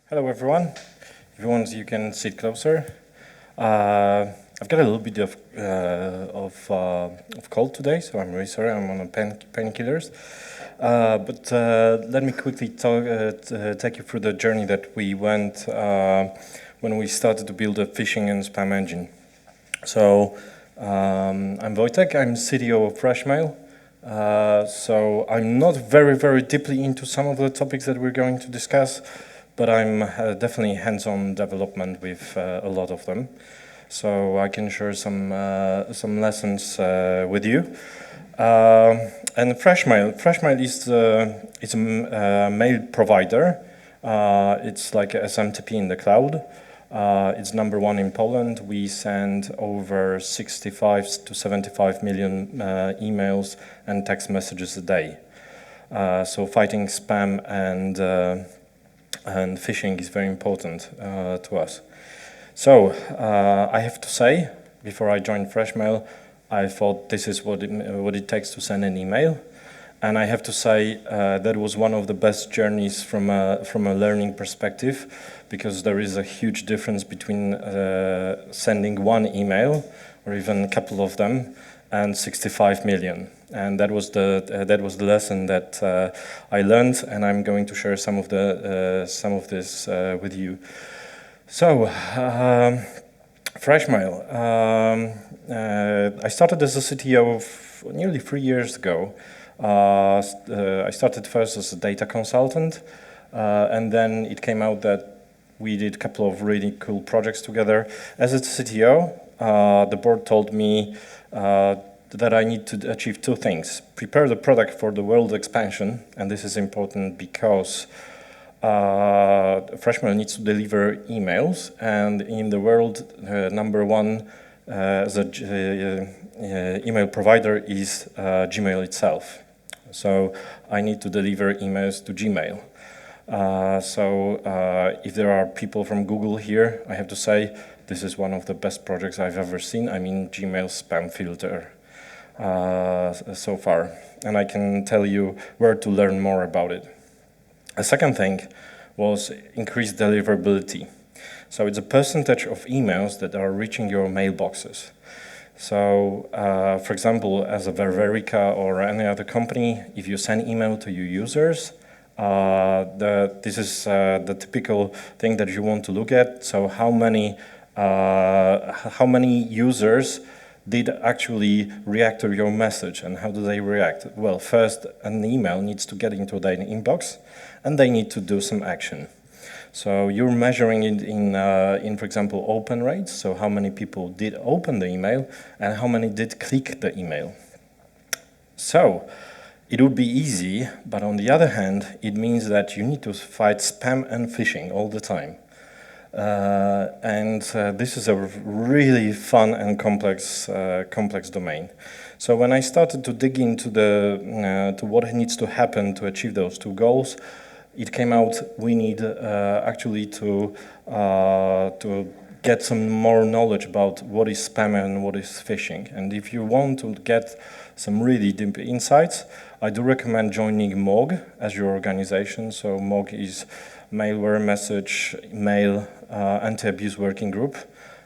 Hello everyone. If you want, you can sit closer. I've got a little bit of cold today, so I'm really sorry. I'm on a painkillers. But let me quickly take you through the journey that we went when we started to build a phishing and spam engine. So I'm Wojtek. I'm CTO of FreshMail. So I'm not very deeply into some of the topics that we're going to discuss, but I'm definitely hands-on development with a lot of them. So I can share some lessons with you. And FreshMail is a mail provider. It's like a SMTP in the cloud. It's #1 in Poland. We send over 65 to 75 million emails and text messages a day. So fighting spam and phishing is very important to us. So I have to say, before I joined FreshMail, I thought this is what it takes to send an email. And I have to say that was one of the best journeys from a learning perspective, because there is a huge difference between sending one email, or even a couple of them, and 65 million. And that was the lesson that I learned, and I'm going to share some of this with you. So, FreshMail. I started as a CTO nearly 3 years ago. I started first as a data consultant, and then it came out that we did a couple of really cool projects together. As a CTO, the board told me that I need to achieve two things: prepare the product for the world expansion, and this is important because FreshMail needs to deliver emails, and in the world, #1 as a email provider is Gmail itself. So I need to deliver emails to Gmail. If there are people from Google here, I have to say this is one of the best projects I've ever seen. I mean, Gmail spam filter so far, and I can tell you where to learn more about it. A second thing was increased deliverability. So it's a percentage of emails that are reaching your mailboxes. So, for example, as a Ververica or any other company, if you send email to your users, this is the typical thing that you want to look at. So how many users did actually react to your message, and how do they react? Well, first, an email needs to get into their inbox, and they need to do some action. So you're measuring it in, for example, open rates, so how many people did open the email, and how many did click the email. So it would be easy, but on the other hand, it means that you need to fight spam and phishing all the time. This is a really fun and complex domain. So when I started to dig into to what needs to happen to achieve those two goals, it came out we need actually to get some more knowledge about what is spam and what is phishing. And if you want to get some really deep insights, I do recommend joining MOG as your organization. So MOG is Malware Message Mail Anti-Abuse Working Group.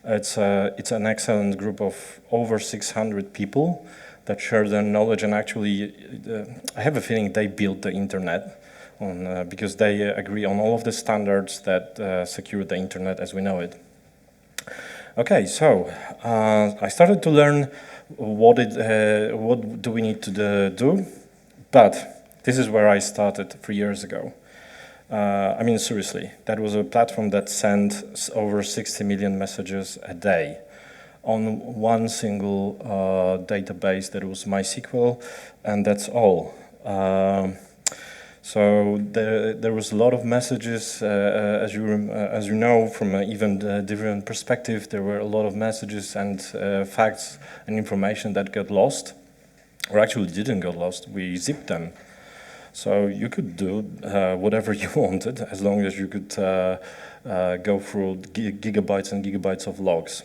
It's an excellent group of over 600 people that share their knowledge, and actually I have a feeling they built the internet because they agree on all of the standards that secure the internet as we know it. Okay, so I started to learn what do we need to do, but this is where I started 3 years ago. I mean, seriously, that was a platform that sent over 60 million messages a day on one single database that was MySQL, and that's all. So there was a lot of messages, as you know, from an even different perspective. There were a lot of messages and facts and information that got lost, or actually didn't get lost. We zipped them. So you could do whatever you wanted, as long as you could go through gigabytes and gigabytes of logs.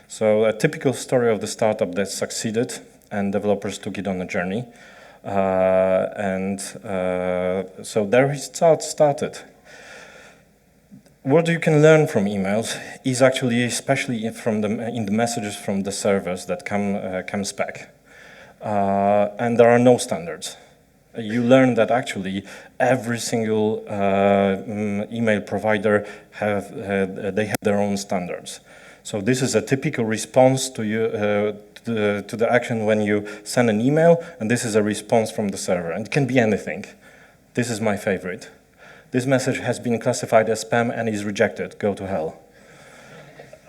So a typical story of the startup that succeeded, and developers took it on a journey. So there he started. what you can learn from emails is actually, especially in the messages from the servers that comes back. And there are no standards. You learn that actually every single email provider they have their own standards. So this is a typical response to the action when you send an email, and this is a response from the server, and it can be anything. This is my favorite. This message has been classified as spam and is rejected. Go to hell.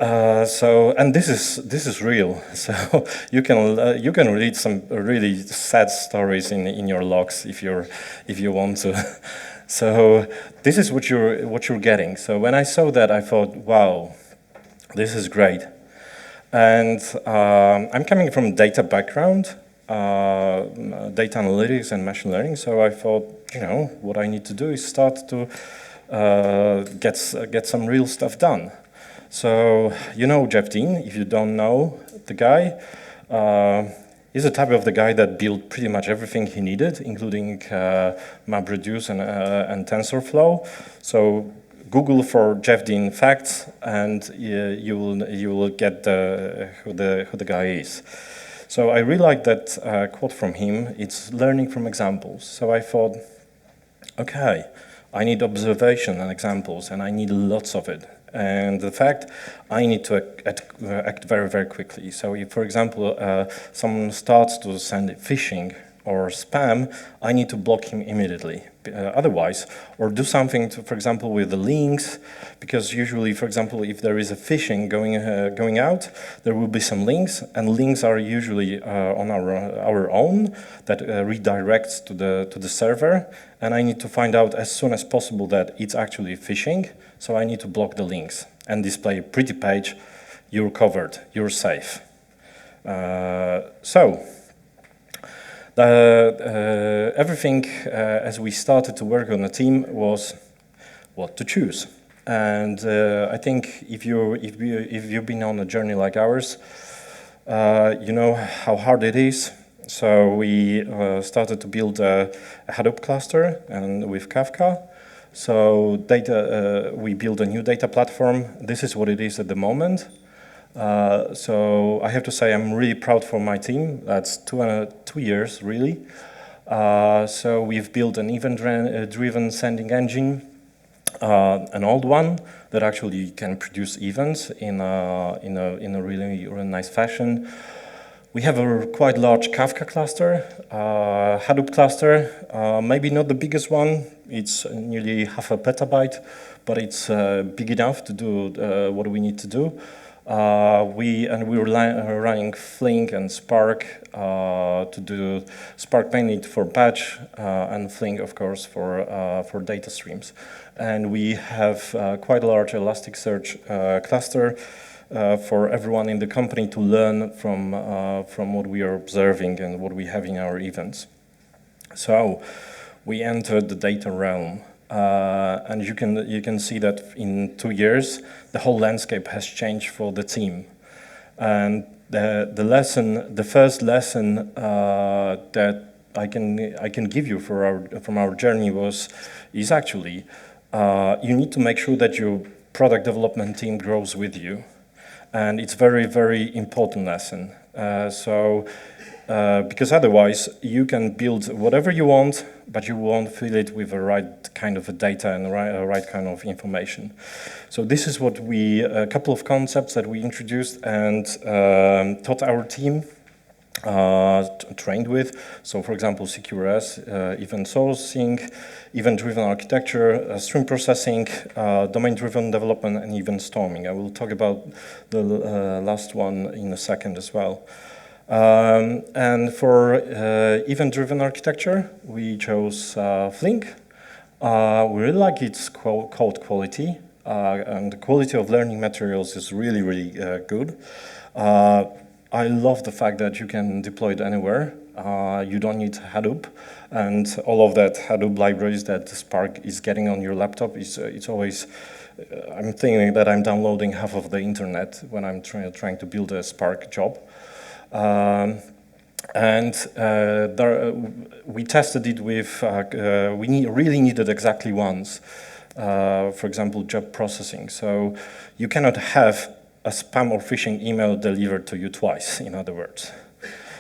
And this is real. So you can read some really sad stories in your logs if you want to. So this is what you're getting. So when I saw that, I thought, wow, this is great. And I'm coming from data background, data analytics and machine learning. So I thought, what I need to do is start to get some real stuff done. So Jeff Dean, if you don't know the guy, he's the type of the guy that built pretty much everything he needed, including MapReduce and TensorFlow. So Google for Jeff Dean facts, and you will get who the guy is. So I really like that quote from him. It's learning from examples. So I thought, okay, I need observation and examples, and I need lots of it. And the fact I need to act very, very quickly. So if, for example, someone starts to send phishing or spam, I need to block him immediately. Otherwise, or do something, for example, with the links, because usually, for example, if there is a phishing going out, there will be some links, and links are usually on our own that redirects to the server, and I need to find out as soon as possible that it's actually phishing, so I need to block the links and display a pretty page. You're covered, you're safe. Everything as we started to work on the team was what to choose, and I think if you've been on a journey like ours, you know how hard it is. So we started to build a Hadoop cluster and with Kafka. So we built a new data platform. This is what it is at the moment. So I have to say I'm really proud for my team. That's 2 years, really. So we've built an event-driven sending engine, an old one that actually can produce events in a really nice fashion. We have a quite large Kafka cluster, Hadoop cluster, maybe not the biggest one. It's nearly 0.5 petabyte, but it's big enough to do what we need to do. We're running Flink and Spark to do Spark mainly for batch and Flink, of course, for data streams. And we have quite a large Elasticsearch cluster for everyone in the company to learn from what we are observing and what we have in our events. So we entered the data realm. And you can see that in 2 years, the whole landscape has changed for the team. And the first lesson that I can give you from our journey is actually you need to make sure that your product development team grows with you, and it's very, very important lesson. Because otherwise you can build whatever you want, but you won't fill it with the right kind of data and the right kind of information. So this is what a couple of concepts that we introduced and taught our team, trained with. So for example, CQRS, event sourcing, event-driven architecture, stream processing, domain-driven development, and event storming. I will talk about the last one in a second as well. And for event-driven architecture, we chose Flink. We really like its code quality, and the quality of learning materials is really, really good. I love the fact that you can deploy it anywhere. You don't need Hadoop, and all of that Hadoop libraries that Spark is getting on your laptop, it's always, I'm thinking that I'm downloading half of the internet when I'm trying to build a Spark job. We tested it with, we really needed exactly once. for example, job processing. So you cannot have a spam or phishing email delivered to you twice, in other words.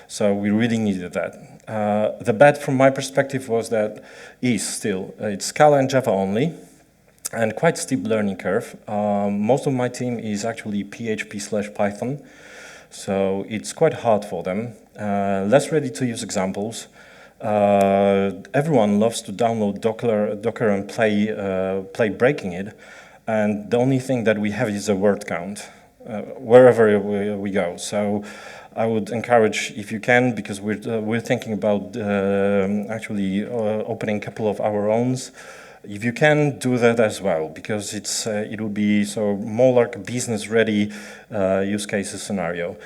So we really needed that. The bet from my perspective was that it's Scala and Java only, and quite steep learning curve. Most of my team is actually PHP/Python, so it's quite hard for them. Less ready to use examples. Everyone loves to download Docker and play breaking it, and the only thing that we have is a word count wherever we go. So I would encourage, if you can, because we're thinking about actually opening a couple of our own. If you can, do that as well, because it would be more like a business-ready use cases scenario,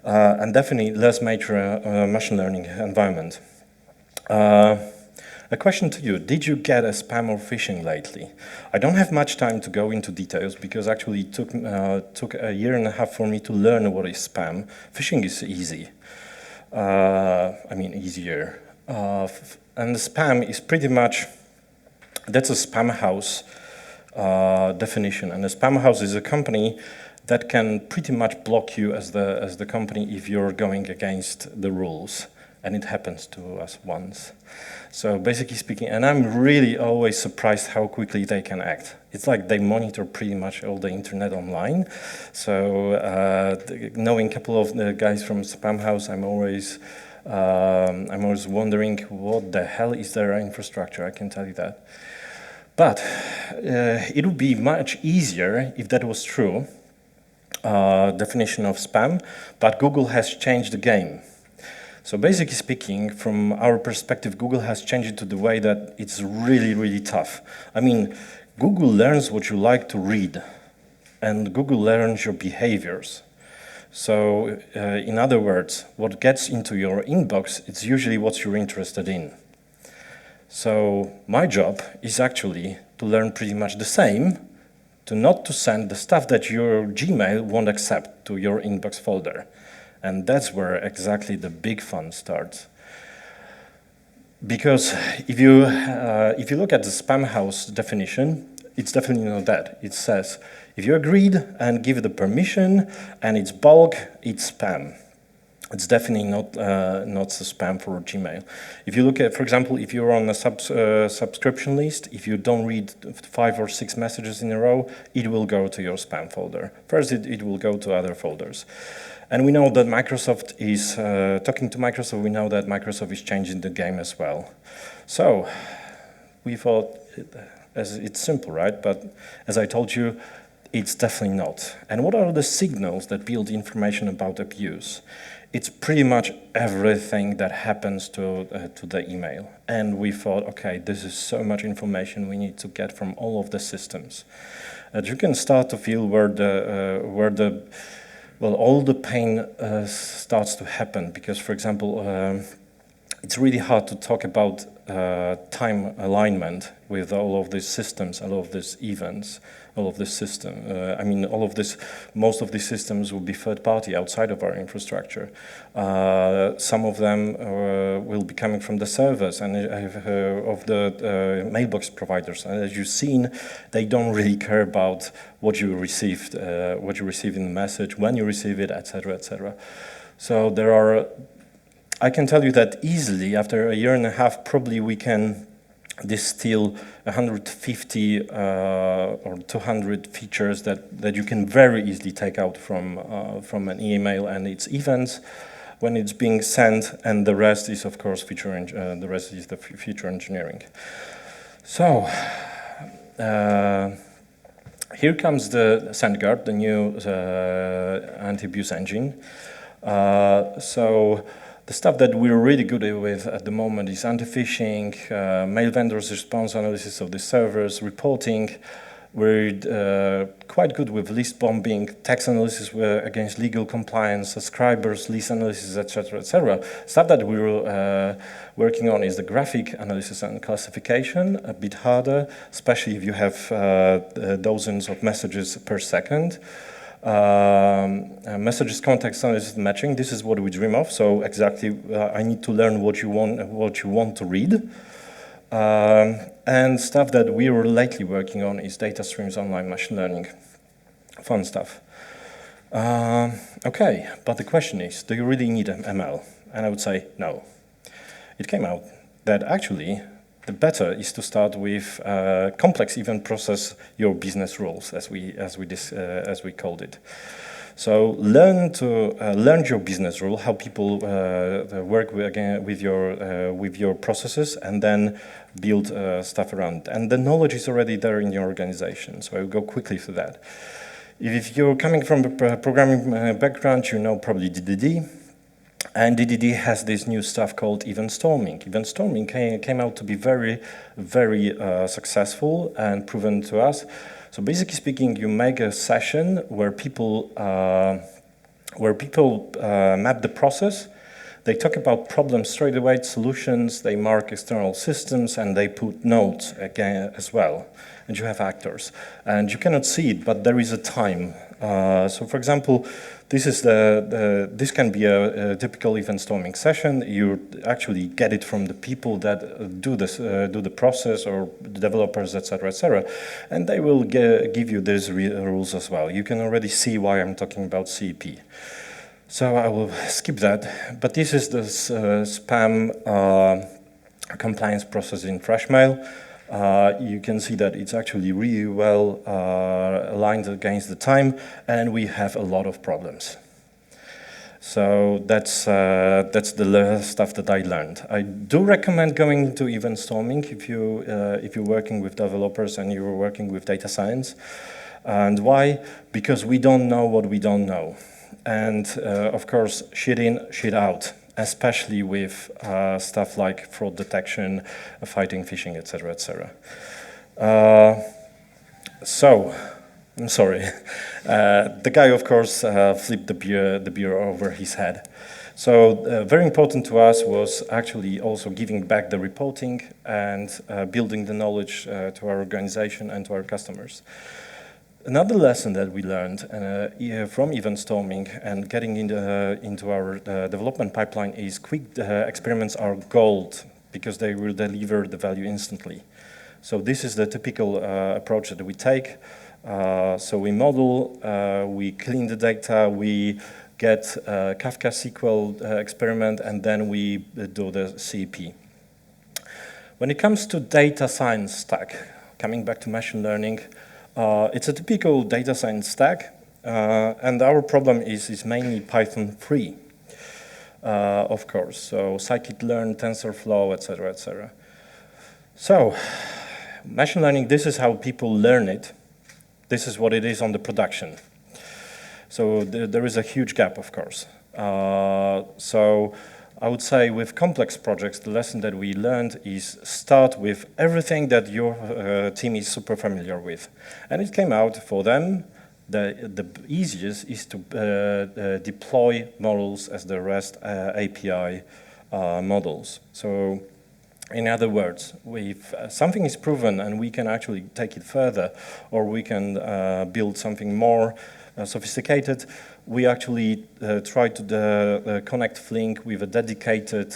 and definitely less major machine learning environment. A question to you: did you get a spam or phishing lately? I don't have much time to go into details because actually it took a year and a half for me to learn what is spam. Phishing is easy. Easier. And the spam is pretty much. That's a spam house definition, and a spam house is a company that can pretty much block you as the company if you're going against the rules, and it happens to us once. So basically speaking, and I'm really always surprised how quickly they can act. It's like they monitor pretty much all the internet online. So knowing a couple of the guys from spam house, I'm always wondering what the hell is their infrastructure. I can tell you that. But it would be much easier if that was true, definition of spam, but Google has changed the game. So basically speaking, from our perspective, Google has changed it to the way that it's really, really tough. I mean, Google learns what you like to read, and Google learns your behaviors. So in other words, what gets into your inbox, it's usually what you're interested in. So my job is actually to learn pretty much the same, not to send the stuff that your Gmail won't accept to your inbox folder. And that's where exactly the big fun starts. Because if you look at the spam house definition, it's definitely not that. It says, if you agreed and give the permission and it's bulk, it's spam. It's definitely not a spam for Gmail. If you look at, for example, if you're on a subscription list, if you don't read 5 or 6 messages in a row, it will go to your spam folder. First, it will go to other folders. And we know that Microsoft is, talking to Microsoft, we know that Microsoft is changing the game as well. So we thought, it's simple, right? But as I told you, it's definitely not. And what are the signals that build information about abuse? It's pretty much everything that happens to the email. And we thought, okay, this is so much information we need to get from all of the systems. And you can start to feel where all the pain starts to happen. Because, for example, it's really hard to talk about time alignment with all of these systems, all of these events, all of this system. Most of these systems will be third party outside of our infrastructure. Some of them will be coming from the servers and of the mailbox providers. And as you've seen, they don't really care about what you received in the message, when you receive it, etc., etc. So there are. I can tell you that easily, after a year and a half, probably we can distill 150 or 200 features that you can very easily take out from an email and its events when it's being sent, and the rest is, of course, feature engineering. So here comes the SendGuard, the new anti-abuse engine. The stuff that we're really good with at the moment is anti-phishing, mail vendors' response analysis of the servers, reporting. We're quite good with list bombing, text analysis against legal compliance, subscribers, list analysis, etc., etc. Stuff that we're working on is the graphic analysis and classification, a bit harder, especially if you have dozens of messages per second. Messages, context analysis, matching. This is what we dream of. So exactly, I need to learn what you want to read. And stuff that we are lately working on is data streams, online machine learning. Fun stuff. Okay, but the question is, do you really need ML? And I would say no. It came out that actually the better is to start with complex event process your business rules, as we called it. So learn your business rule, how people work with your processes, and then build stuff around. And the knowledge is already there in your organization. So I will go quickly through that. If you're coming from a programming background, you know probably DDD. And DDD has this new stuff called event storming. Event storming came out to be very, very successful and proven to us. So basically speaking, you make a session where people map the process. They talk about problems straight away, solutions, they mark external systems, and they put notes again as well. And you have actors. And you cannot see it, but there is a time. So for example, this can be a typical event storming session. You actually get it from the people that do the process, or the developers, etc., and they will give you these rules as well. You can already see why I'm talking about CEP. So I will skip that. But this is the spam compliance process in FreshMail. You can see that it's actually really well aligned against the time, and we have a lot of problems. So that's the stuff that I learned. I do recommend going into event storming if you're working with developers and you're working with data science. And why? Because we don't know what we don't know. And of course, shit in, shit out, especially with stuff like fraud detection, fighting phishing, etc., etc. So, I'm sorry. The guy, of course, flipped the beer over his head. So very important to us was actually also giving back the reporting and building the knowledge to our organization and to our customers. Another lesson that we learned from event storming and getting into our development pipeline is quick experiments are gold because they will deliver the value instantly. So this is the typical approach that we take. So we model, we clean the data, we get Kafka SQL experiment, and then we do the CEP. When it comes to data science stack, coming back to machine learning, it's a typical data science stack, and our problem is mainly Python 3, of course. So scikit-learn, TensorFlow, etc., etc. So machine learning, this is how people learn it. This is what it is on the production. So there is a huge gap, of course. So I would say with complex projects, the lesson that we learned is start with everything that your team is super familiar with. And it came out for them, the easiest is to deploy models as the REST API models. So in other words, if something is proven and we can actually take it further, or we can build something more sophisticated, we actually try to connect Flink with a dedicated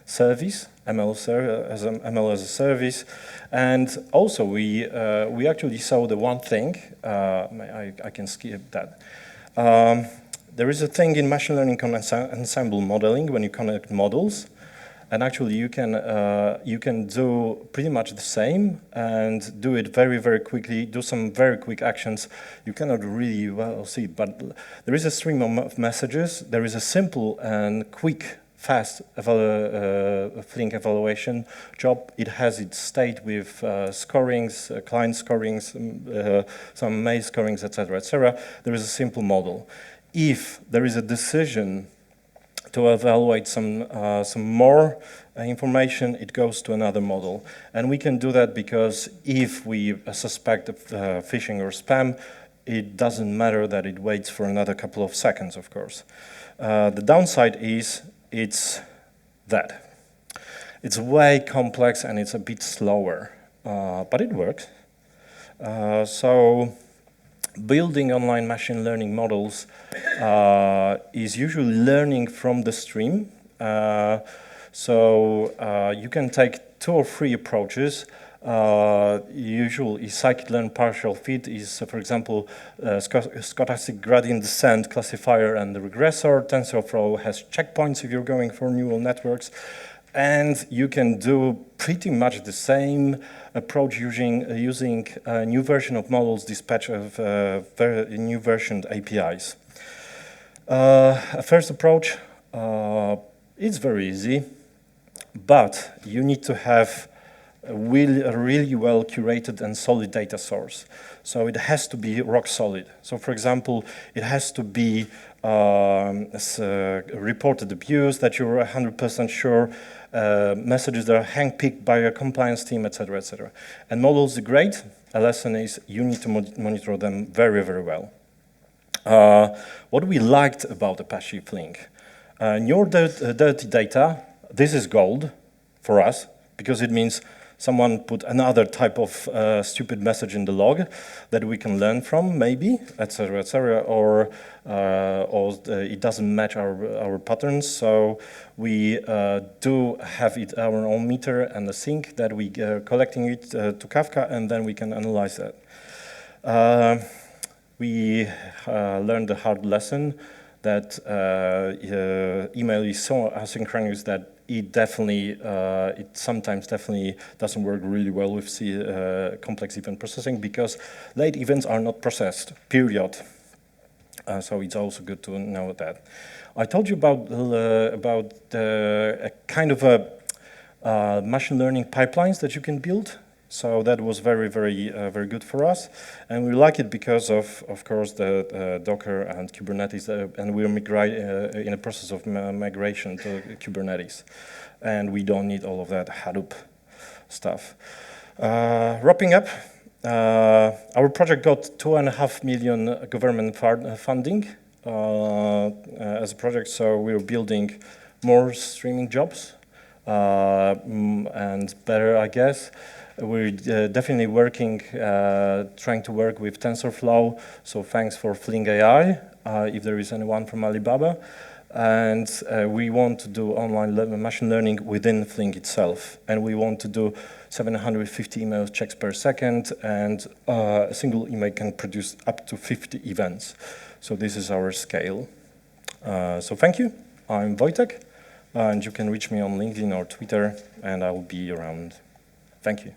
service, ML as a service, and also we actually saw the one thing. I can skip that. There is a thing in machine learning ensemble modeling when you connect models. And actually, you can do pretty much the same and do it very, very quickly, do some very quick actions. You cannot really well see it, but there is a stream of messages. There is a simple and quick, fast Flink evaluation job. It has its state with scorings, client scorings, some mail scorings, etc., etc. There is a simple model. If there is a decision to evaluate some more information, it goes to another model. And we can do that because if we suspect phishing or spam, it doesn't matter that it waits for another couple of seconds, of course. The downside is it's that. It's way complex and it's a bit slower, but it works. So building online machine learning models is usually learning from the stream. You can take 2 or 3 approaches. Usually, scikit-learn partial fit is, for example, stochastic gradient descent classifier and the regressor. TensorFlow has checkpoints if you're going for neural networks. And you can do pretty much the same approach using a new version of models dispatch of new versioned APIs. First approach, it's very easy, but you need to have a really well curated and solid data source. So it has to be rock solid. So for example, it has to be reported abuse that you're 100% sure, messages that are handpicked by a compliance team, etc., etc. And models are great. A lesson is you need to monitor them very, very well. What we liked about Apache Flink, in your dirty data, this is gold for us because it means someone put another type of stupid message in the log that we can learn from, maybe, etc., or it doesn't match our patterns. So we do have it our own meter and a sink that we are collecting it to Kafka, and then we can analyze that. We learned a hard lesson that email is so asynchronous that it sometimes definitely doesn't work really well with complex event processing because late events are not processed, period. So it's also good to know that. I told you about a kind of a machine learning pipelines that you can build. So that was very good for us, and we like it because of course, the Docker and Kubernetes, and we're in a process of migration to Kubernetes, and we don't need all of that Hadoop stuff. Wrapping up, our project got $2.5 million government funding as a project, so we're building more streaming jobs and better, I guess. We're definitely working, trying to work with TensorFlow, so thanks for Flink AI, if there is anyone from Alibaba. And we want to do online machine learning within Flink itself. And we want to do 750 email checks per second, and a single email can produce up to 50 events. So this is our scale. So thank you. I'm Wojtek, and you can reach me on LinkedIn or Twitter, and I will be around. Thank you.